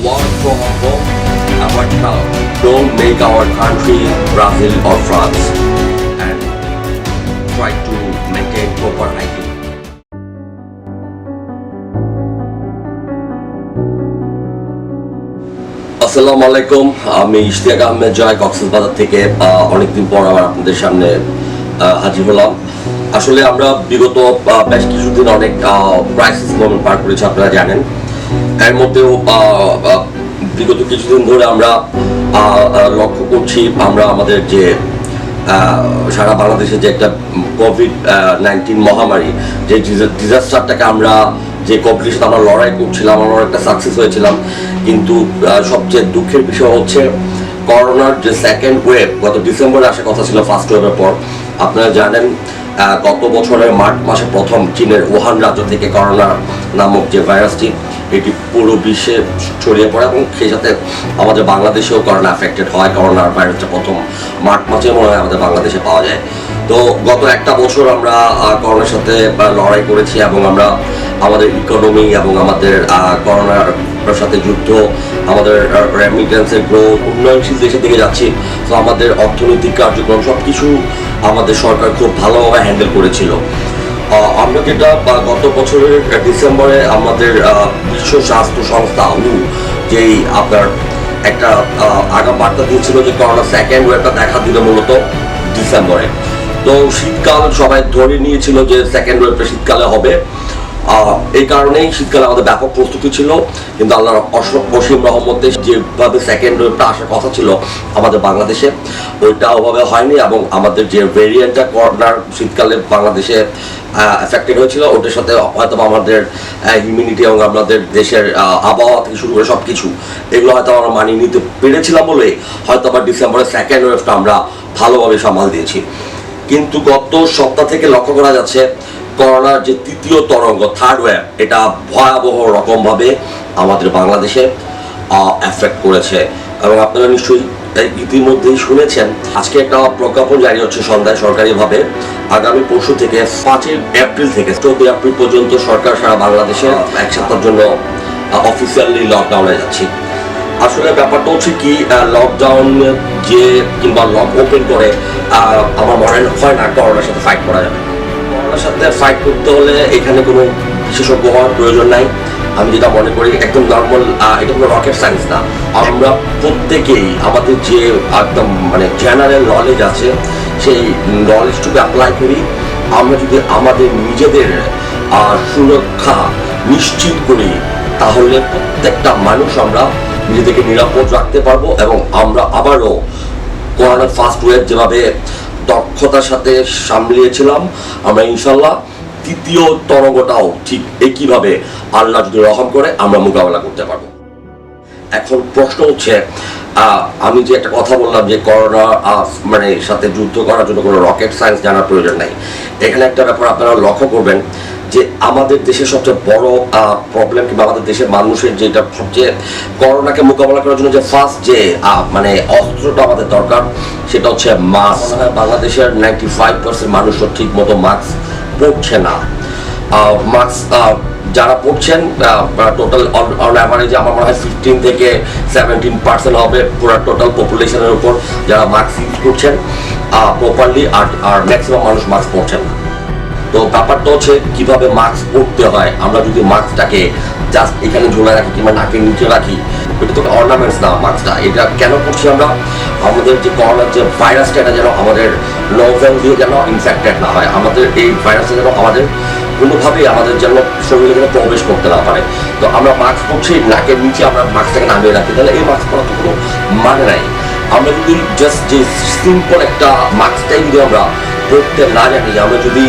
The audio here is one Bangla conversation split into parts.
Work from home, avoid crowd. Don't make our country Brazil or France, and try to maintain proper hygiene. আসসালামু আলাইকুম, আমি ইশতিয়াক আহমেদ জয় কক্সবাজার থেকে অনেকদিন পর আবার আপনাদের সামনে হাজির হলাম। আসলে আমরা বিগত বেশ কিছুদিন অনেক ক্রাইসিস মোমেন্ট পার করেছি, আপনারা জানেন। এর মধ্যেও বিগত কিছুদিন ধরে আমরা লক্ষ্য করছি আমরা আমাদের যে সারা বাংলাদেশে যে একটা কোভিড-19 মহামারী, যে ডিজাস্টারটাকে আমরা যে কম্পিটিশন আমরা লড়াই করছিলাম, আমরা একটা সাকসেস হয়েছিলাম। কিন্তু সবচেয়ে দুঃখের বিষয় হচ্ছে করোনার যে সেকেন্ড ওয়েভ গত ডিসেম্বরে আসার কথা ছিল ফার্স্ট ওয়েভের পর। আপনারা জানেন গত বছরের মার্চ মাসে প্রথম চীনের উহান রাজ্য থেকে করোনা নামক যে ভাইরাসটি, এটি পুরো বিশ্বে ছড়িয়ে পড়ে এবং সেই সাথে আমাদের বাংলাদেশেও করোনা অ্যাফেক্টেড হয়। করোনার ভাইরাসটা প্রথম মার্চ মাসে মনে হয় আমাদের বাংলাদেশে পাওয়া যায়। তো গত একটা বছর আমরা করোনার সাথে লড়াই করেছি এবং আমরা আমাদের ইকোনমি এবং আমাদের করোনার সাথে যুদ্ধ, আমাদের রেমিটেন্সের গ্রোথ, উন্নয়নশীল দেশের দিকে যাচ্ছি। তো আমাদের অর্থনৈতিক কার্যক্রম সব কিছু আমাদের সরকার খুব ভালোভাবে হ্যান্ডেল করেছিল। আমরা যেটা গত বছরের ডিসেম্বরে আমাদের বিশ্ব স্বাস্থ্য সংস্থা যেই আপনার একটা আগাম বার্তা দিয়েছিল যে করোনা সেকেন্ড ওয়েভটা দেখা দিল মূলত ডিসেম্বরে। তো শীতকাল সবাই ধরে নিয়েছিল যে সেকেন্ড ওয়েভটা শীতকালে হবে। এই কারণেই শীতকালে আমাদের ব্যাপক প্রস্তুতি ছিল, কিন্তু আল্লাহর অসীম রহমতে যেভাবে সেকেন্ড ওয়েভটা আসার কথা ছিল আমাদের বাংলাদেশে, ওইটা ওভাবে হয়নি। এবং আমাদের যে ভেরিয়েন্টটা করোনার শীতকালে বাংলাদেশে এফেক্টেড হয়েছিল, ওটার সাথে হয়তো আমাদের ইমিউনিটি এবং আমাদের দেশের আবহাওয়া থেকে শুরু করে সব কিছু এগুলো হয়তো আমরা মানিয়ে নিতে পেরেছিলাম বলে হয়তো আবার ডিসেম্বরের সেকেন্ড ওয়েভটা আমরা ভালোভাবে সামাল দিয়েছি। কিন্তু গত সপ্তাহ থেকে লক্ষ্য করা যাচ্ছে করোনার যে তৃতীয় তরঙ্গ, থার্ড ওয়েভ, এটা ভয়াবহ রকমভাবে আমাদের বাংলাদেশে এফেক্ট করেছে। এবং আপনারা নিশ্চয়ই ইতিমধ্যেই শুনেছেন, আজকে একটা প্রজ্ঞাপন জারি হচ্ছে সন্ধ্যায় সরকারিভাবে। আগামী পরশু থেকে 5 এপ্রিল থেকে 14 এপ্রিল পর্যন্ত সরকার সারা বাংলাদেশে এক সপ্তাহের জন্য অফিসিয়ালি লকডাউনে যাচ্ছি। আসলে ব্যাপারটা হচ্ছে কি, লকডাউন যে কিংবা লক ওপেন করে আমার মনে হয় না করোনার সাথে ফাইট করা যাবে। করোনার সাথে ফাইট করতে হলে এখানে কোনো বিশেষজ্ঞ হওয়ার প্রয়োজন নাই। আমি যেটা মনে করি একদম নর্মাল, এটা কোনো রকেট সায়েন্স না। আমরা প্রত্যেকেই আমাদের যে একদম মানে জেনারেল নলেজ আছে, সেই নলেজটুকু অ্যাপ্লাই করি। আমরা যদি আমাদের নিজেদের সুরক্ষা নিশ্চিত করি, তাহলে প্রত্যেকটা মানুষ আমরা নিজেদেরকে নিরাপদ রাখতে পারবো এবং আমরা আবারও করোনার ফার্স্ট ওয়েভ যেভাবে দক্ষতার সাথে সামলিয়েছিলাম, আমরা ইনশাল্লাহ তৃতীয় তরঙ্গটাও ঠিক একইভাবে আল্লাহ যদি রহম করে আমরা মোকাবেলা করতে পারবো। এখন প্রশ্ন হচ্ছে, আমি যে একটা কথা বললাম যে করোনা মানে সাথে যুদ্ধ করার জন্য কোনো রকেট সায়েন্স জানার প্রয়োজন নাই। এখানে একটা ব্যাপার আপনারা লক্ষ্য করবেন যে আমাদের দেশের সবচেয়ে বড় প্রবলেম কিংবা আমাদের দেশের মানুষের যেটা সবচেয়ে করোনাকে মোকাবেলা করার জন্য যে ফার্স্ট যে মানে অস্ত্রটা আমাদের দরকার, সেটা হচ্ছে মাস্ক। বাংলাদেশের 95% মানুষও ঠিক মতো মাস্ক পরছে না। মাস্ক যারা পড়ছেন টোটাল অন অ্যাভারেজে আমার মনে হয় 15 থেকে 17% হবে পুরো টোটাল পপুলেশনের উপর যারা মাস্ক ইউজ করছেন প্রপারলি, আর ম্যাক্সিমাম মানুষ মাস্ক পরছেন না। তো ব্যাপারটা হচ্ছে কিভাবে মাস্ক পরতে হয়। আমরা যদি মাস্কটাকে জাস্ট এখানে ঝোলা রাখি কিংবা নাকের নিচে রাখি, এটা তো অর্নামেন্টস না। মাস্কটা এটা কেন করছি আমরা, আমাদের যে করোনার যে ভাইরাসটা, এটা যেন আমাদের নোভেল দিয়ে যেন ইনফেক্টেড না হয়, আমাদের এই ভাইরাসটা যেন আমাদের কোনোভাবেই আমাদের যেন শরীরে যেন প্রবেশ করতে না পারে। তো আমরা মাস্ক পরছি, নাকের নিচে আমরা মাস্কটাকে নামিয়ে রাখি, তাহলে এই মাস্ক পরার তো কোনো মানে নাই। আমরা যদি জাস্ট যে সিম্পল একটা মাস্কটাই যদি আমরা পড়তে না জানি, আমরা যদি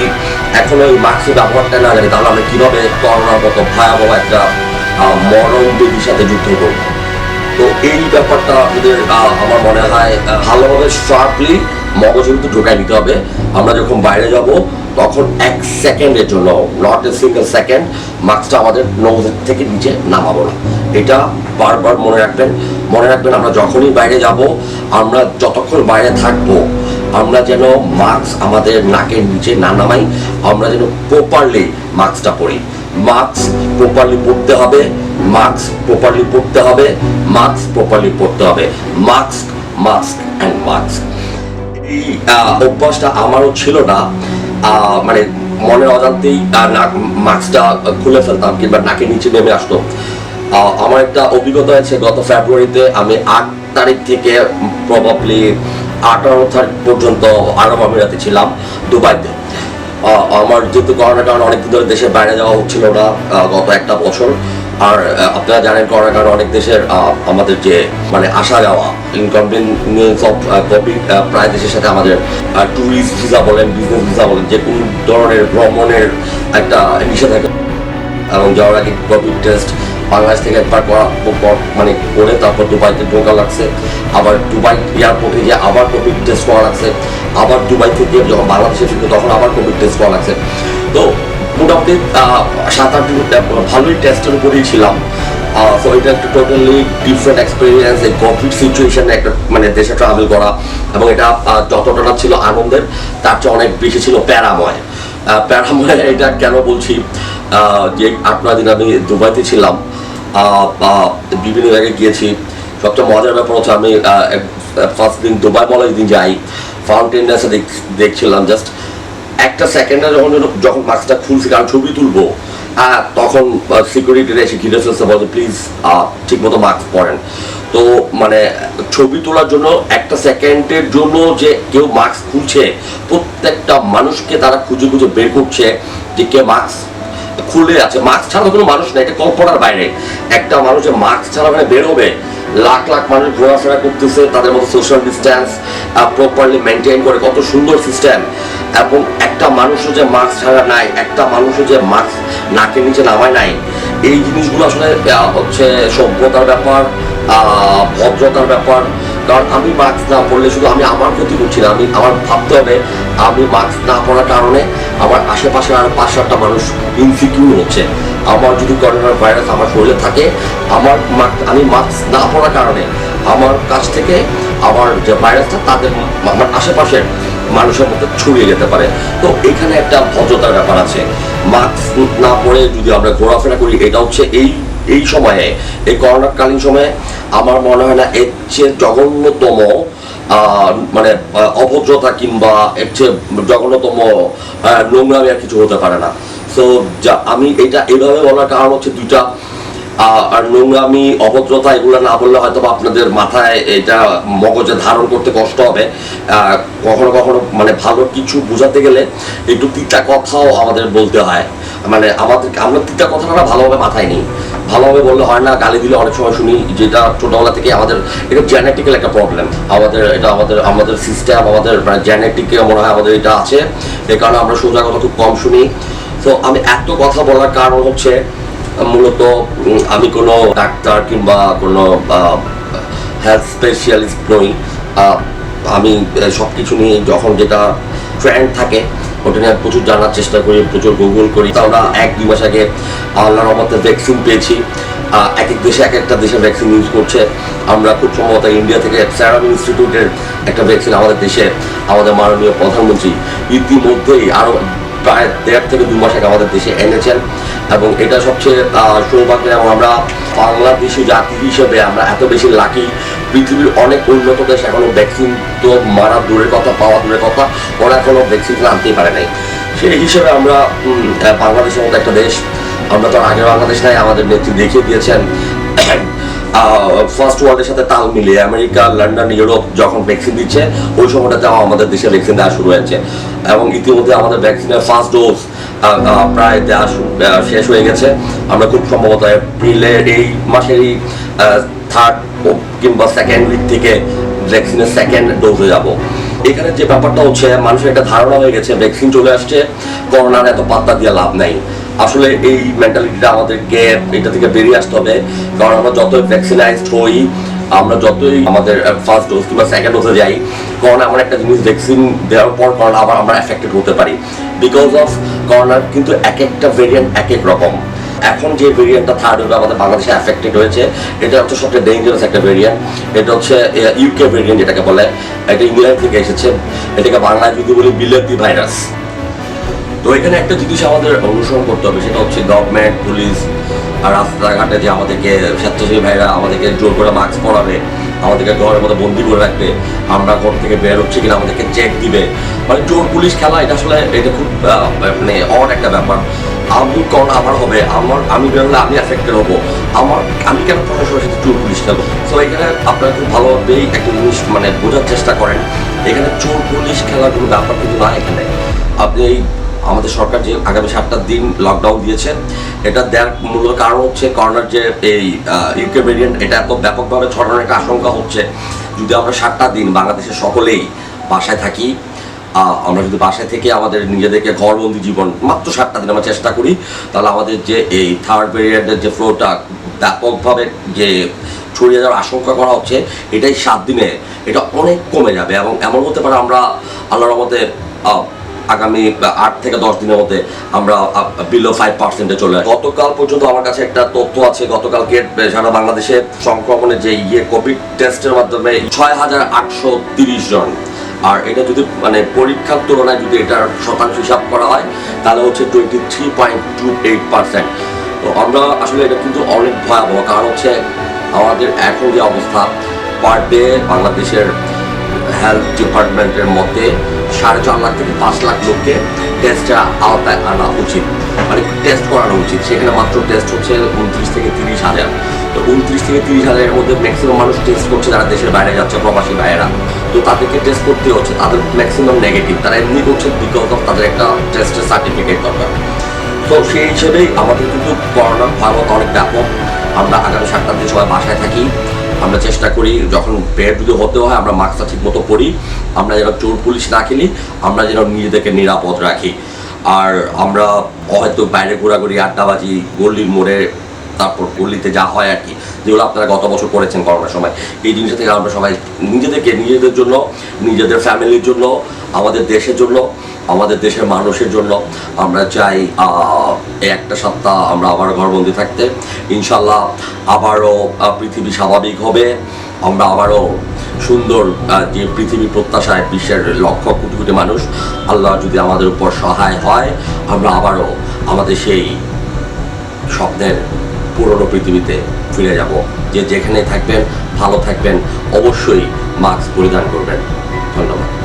এখন ওই মাস্কের ব্যবহারটা না জানি, তাহলে আমরা কীভাবে করোনার মতো ভয়াবহ একটা মরণ ব্যাধির সাথে যুদ্ধ করব। তো এই ব্যাপারটা আমাদের আমার মনে হয় ভালোভাবে শার্পলি মগজে কিন্তু ঢোকায় নিতে হবে। আমরা যখন বাইরে যাব তখন 1 সেকেন্ডের জন্য, নট এ সিঙ্গেল সেকেন্ড, মাস্কটা আমাদের নগদের থেকে নিচে নামাবো না। এটা বারবার মনে রাখবেন। আমরা যখনই বাইরে যাব, আমরা যতক্ষণ বাইরে থাকবো, আমরা যেন মাস্ক আমাদের নাকের নিচে না নামাই, আমরা যেন প্রপারলি মাস্কটা পরি। মাস্ক প্রপারলি পরতে হবে, মাস্ক প্রপারলি পরতে হবে, মাস্ক প্রপারলি পরতে হবে, মাস্ক মাস্ক অ্যান্ড মাস্ক। এই অভ্যাসটা আমারও ছিল না, মানে মনের অজান্তেই মাস্কটা খুলে ফেলতাম কিংবা নাকের নিচে নেমে আসতো। আমার একটা অভিজ্ঞতা হয়েছে গত ফেব্রুয়ারিতে, আমি 8 তারিখ থেকে প্রবাবলি 18 তারিখ পর্যন্ত আরব আমিরাতে ছিলাম, দুবাইতে। আমার যেহেতু করোনার কারণে অনেকদিন ধরে দেশের বাইরে যাওয়া হচ্ছিল না গত একটা বছর। আর আপনারা জানেন করোনার কারণে অনেক দেশের আমাদের যে মানে আসা যাওয়া ইনকনভিনিয়েন্স অফ কোভিড প্রায় দেশের সাথে আমাদের ট্যুরিস্ট ভিসা বলেন, বিজনেস ভিসা বলেন, যে কোনো ধরনের ভ্রমণের একটা নিষেধাজ্ঞা, এবং যাওয়ার আগে কোভিড টেস্ট বাংলাদেশ থেকে একবার করা মানে করে তারপর দুবাইতে ঢোকা লাগছে, আবার দুবাই এয়ারপোর্টে গিয়ে আবার কোভিড টেস্ট করা লাগছে, আবার দুবাই থেকে যখন বাংলাদেশে ফিরবে তখন আবার কোভিড টেস্ট করা লাগছে। তো মোটামুটি 7-8 দিন ভালোই টেস্টের উপরেই ছিলাম। সো এটা একটা টোটালি ডিফারেন্ট এক্সপিরিয়েন্স, এই কোভিড সিচুয়েশনে একটা মানে দেশে ট্রাভেল করা, এবং এটা যতটা না ছিল আনন্দের তার চেয়ে অনেক বেশি ছিল প্যারাময়। এটা কেন বলছি, যে 8-9 দিন আমি দুবাইতে ছিলাম, বিভিন্ন জায়গায় গিয়েছি। সবচেয়ে মজার ব্যাপার হচ্ছে আমি ফার্স্ট দিন দুবাই মলে দিন যাই, ফাউন্টেন এসে দেখছিলাম, জাস্ট একটা সেকেন্ডে যখন মাস্কটা খুলছি কারণ ছবি তুলবো, তখন সিকিউরিটিরা এসে ঘিরে ফেলছে, বলছে প্লিজ ঠিক মতো মাস্ক পরেন। তো মানে ছবি তোলার জন্য একটা সেকেন্ডের জন্য যে কেউ মাস্ক খুলছে, প্রত্যেকটা মানুষকে তারা খুঁজে খুঁজে বের করছে যে কে মাস্ক খুলে আছে। মাস্ক ছাড়া কোনো মানুষ না, এটা কল্পনার বাইরে। একটা মানুষ যে মাস্ক ছাড়া মানে বের হবে, লাখ লাখ মানুষ ঘোরাফেরা করতেছে, তাদের মতো সোশ্যাল ডিস্টেন্স প্রপারলি মেনটেন করে, কত সুন্দর সিস্টেম। এবং একটা মানুষও যে মাস্ক ছাড়া নাই, একটা মানুষও যে মাস্ক নাকের নিচে নামায় নাই, এই জিনিসগুলো আসলে হচ্ছে সভ্যতার ব্যাপার, ভদ্রতার ব্যাপার। কারণ আমি মাস্ক না পরলে শুধু আমি আমার ক্ষতি করছি না, আমার ভাবতে হবে আমি মাস্ক না পরার কারণে আমার আশেপাশে আরো 5-7টা মানুষ ইনসিকিউর হচ্ছে। আমার যদি করোনা ভাইরাস আমার শরীরে থাকে, আমি মাস্ক না পরার কারণে আমার কাছ থেকে আমার যে ভাইরাসটা তাদের আমার আশেপাশের মানুষের মধ্যে ছড়িয়ে যেতে পারে। তো এখানে একটা ভদ্রতার ব্যাপার আছে। মাস্ক না পরে যদি আমরা ঘোরাফেরা করি, এটা হচ্ছে এই সময়ে, এই করোনাকালীন সময়ে আমার মনে হয় না এর চেয়ে জঘন্যতম মানে অভদ্রতা কিংবা এর চেয়ে জঘন্যতম নোংরামি আর কিছু হতে পারে না। সো আমি এটা এইভাবে বলার কারণ হচ্ছে দুইটা, আর নোংরামি অভদ্রতা এগুলো না বললে হয়তো আপনাদের মাথায় এটা মগজে ধারণ করতে কষ্ট হবে। কখনো কখনো মানে ভালো কিছু বোঝাতে গেলে একটু তিতা কথাও আমাদের বলতে হয়। মানে আমরা তিতা কথাটা ভালোভাবে মাথায় নিই, ভালোভাবে বললে হয় না, গালি দিলে অনেক সময় শুনি, যেটা ছোটবেলা থেকে আমাদের এটা জেনেটিক্যাল একটা প্রবলেম। এটা আমাদের সিস্টেম, আমাদের মানে জেনেটিকে মনে হয় আমাদের এটা আছে, এই কারণে আমরা সোজা কথা খুব কম শুনি। তো আমি এত কথা বলার কারণ হচ্ছে মূলত আমি কোনো ডাক্তার কিংবা কোনো হেলথ স্পেশালিস্ট নই। আমি সব কিছু নিয়ে যখন যেটা ট্রেন্ড থাকে ওটা নিয়ে প্রচুর জানার চেষ্টা করি, প্রচুর গুগল করি। আমরা 1-2 মাস আগে আল্লাহর রহমতে ভ্যাকসিন পেয়েছি। এক এক দেশে এক একটা দেশের ভ্যাকসিন ইউজ করছে। আমরা খুব সম্ভবত ইন্ডিয়া থেকে সেরাম ইনস্টিটিউটের একটা ভ্যাকসিন আমাদের দেশে আমাদের মাননীয় প্রধানমন্ত্রী ইতিমধ্যেই আরও প্রায় 1.5 থেকে 2 মাস আগে আমাদের দেশে এনেছেন। এবং এটা সবচেয়ে সৌভাগ্য, এবং আমরা বাংলাদেশি জাতি হিসেবে আমরা এত বেশি লাকি। পৃথিবীর অনেক উন্নত দেশ এখনো ভ্যাকসিন তো মারা দূরের কথা, পাওয়া দূরের কথা, ওরা এখনো ভ্যাকসিন আনতেই পারে নাই। সেই হিসেবে আমরা বাংলাদেশের মতো একটা দেশ, আমরা তো আগে বাংলাদেশ নাই, আমাদের নেত্রী দেখিয়ে দিয়েছেন ফার্স্ট ওয়ার্ল্ডের সাথে তাল মিলিয়ে আমেরিকা, লন্ডন, ইউরোপ যখন ভ্যাকসিন দিচ্ছে ওই সময়টাতেও আমাদের দেশে ভ্যাকসিন দেওয়া শুরু হয়েছে। এবং ইতিমধ্যে আমাদের ভ্যাকসিনের ফার্স্ট ডোজ প্রায় দেওয়া শেষ হয়ে গেছে। আমরা খুব সম্ভবত এপ্রিলের এই মাসেরই 3rd কিংবা 2nd উইক থেকে ভ্যাকসিনের 2nd ডোজে যাব। এখানে যে ব্যাপারটা হচ্ছে, মানুষের একটা ধারণা হয়ে গেছে ভ্যাকসিন চলে আসছে, করোনার এত পাত্তা দিয়ে লাভ নাই। আসলে এই মেন্টালিটিটা আমাদেরকে এটা থেকে বেরিয়ে আসতে হবে। কারণ আমরা যতই ভ্যাকসিনাইজড হই, আমরা যতই আমাদের ফার্স্ট ডোজ কিংবা 2nd ডোজে যাই, করোনা এমন একটা জিনিস, ভ্যাকসিন দেওয়ার পর করোনা আবার আমরা এফেক্টেড হতে পারি। বিকজ অফ করোনার কিন্তু এক একটা ভেরিয়েন্ট এক এক রকম। এখন যে ভেরিয়েন্টটা 3rd ওয়েভে আমাদের বাংলাদেশে এফেক্টেড হয়েছে, এটা হচ্ছে সবচেয়ে ডেঞ্জারাস একটা ভেরিয়েন্ট। এটা হচ্ছে ইউকে ভেরিয়েন্ট যেটাকে বলে, এটা ইংল্যান্ড থেকে এসেছে। এটাকে বাংলায় যদি বলি বিলেতি ভাইরাস। তো এখানে একটা জিনিস আমাদের অনুসরণ করতে হবে, সেটা হচ্ছে গভর্নমেন্ট, পুলিশ আর রাস্তাঘাটে যে আমাদেরকে স্বেচ্ছাসেবী ভাইরা আমাদেরকে জোর করে মাস্ক পরাবে, আমাদেরকে ঘরের মধ্যে বন্দি করে রাখবে, আমরা ঘর থেকে বের হচ্ছে কিনা আমাদেরকে চেক দিবে, মানে চোর পুলিশ খেলা, এটা আসলে এটা খুব মানে অড একটা ব্যাপার। আমি কোন আমার হবে, আমি বেরোলে আমি এফেক্টেড হবো, আমি কেন প্রশাসনের সাথে চোর পুলিশ খেলবো? সো এখানে আপনারা খুব ভালোভাবেই একটা জিনিস মানে বোঝার চেষ্টা করেন, এখানে চোর পুলিশ খেলার কোনো ব্যাপার কিন্তু না। এখানে আপনি আমাদের সরকার যে আগামী 7টা দিন লকডাউন দিয়েছে, এটা দেওয়ার মূল কারণ হচ্ছে করোনার যে এই ইউকে ভেরিয়েন্ট, এটা এত ব্যাপকভাবে ছড়ানোর একটা আশঙ্কা হচ্ছে। যদি আমরা 7টা দিন বাংলাদেশের সকলেই বাসায় থাকি, আমরা যদি বাসায় থেকে আমাদের নিজেদেরকে ঘরবন্দি জীবন মাত্র 7টা দিন আমরা চেষ্টা করি, তাহলে আমাদের যে এই থার্ড ভেরিয়েন্টের যে ফ্লোটা ব্যাপকভাবে যে ছড়িয়ে যাওয়ার আশঙ্কা করা হচ্ছে, এটাই 7 দিনে এটা অনেক কমে যাবে। এবং এমন হতে পারে আমরা আল্লাহর রহমতে আগামী 8 থেকে 10 দিনের মধ্যে আমরা বিলো 5% চলে আসি। গতকাল পর্যন্ত আমার কাছে একটা তথ্য আছে, গতকালকে সারা বাংলাদেশে সংক্রমণের যে কোভিড টেস্টের মাধ্যমে 6,830 জন। আর এটা যদি মানে পরীক্ষার তুলনায় যদি এটার শতাংশ হিসাব করা হয়, তাহলে হচ্ছে 23.28%। তো আমরা আসলে এটা কিন্তু অনেক ভয়াবহ, কারণ হচ্ছে আমাদের এখন যে অবস্থা, পার ডে বাংলাদেশের হেলথ ডিপার্টমেন্টের মতে 4.5 লাখ থেকে 5 লাখ লোককে টেস্টের আওতায় আনা উচিত, মানে টেস্ট করানো উচিত। সেখানে মাত্র টেস্ট হচ্ছে 29 থেকে 30 হাজার। তো 29 থেকে 30 হাজারের মধ্যে ম্যাক্সিমাম মানুষ টেস্ট করছে যারা দেশের বাইরে যাচ্ছে, প্রবাসী ভাইয়েরা। তো তাদেরকে টেস্ট করতে হচ্ছে, তাদের ম্যাক্সিমাম নেগেটিভ, তারা এমনি করছে বিকজ অফ তাদের একটা টেস্টের সার্টিফিকেট দরকার। তো সেই হিসেবেই আমাদের কিন্তু করোনার ভয়াবহতা অনেক ব্যাপক। আমরা আগামী 7টা দিন সবাই বাসায় থাকি, আমরা চেষ্টা করি যখন বের যদি হতে হয় আমরা মাস্কটা ঠিক মতো পরি, আমরা যেন চোর পুলিশ না খেলি, আমরা যেন নিজেদেরকে নিরাপদ রাখি। আর আমরা হয়তো বাইরে ঘোরাঘুরি, আড্ডাবাজি, গল্লির মোড়ে, তারপর গল্লিতে যা হয় আর কি, যেগুলো আপনারা গত বছর করেছেন করোনার সময়, এই জিনিসটা থেকে আমরা সবাই নিজেদের জন্য, নিজেদের ফ্যামিলির জন্য, আমাদের দেশের জন্য, আমাদের দেশের মানুষের জন্য আমরা চাই এই একটা সপ্তাহ আমরা আবার ঘরবন্দি থাকতে। ইনশাল্লাহ আবারও পৃথিবী স্বাভাবিক হবে, আমরা আবারও সুন্দর যে পৃথিবী প্রত্যাশায় বিশ্বের লক্ষ কোটি কোটি মানুষ, আল্লাহ যদি আমাদের উপর সহায় হয়, আমরা আবারও আমাদের সেই স্বপ্নের পুরনো পৃথিবীতে ফিরে যাব। যেখানে থাকবেন ভালো থাকবেন, অবশ্যই মাস্ক পরিধান করবেন। ধন্যবাদ।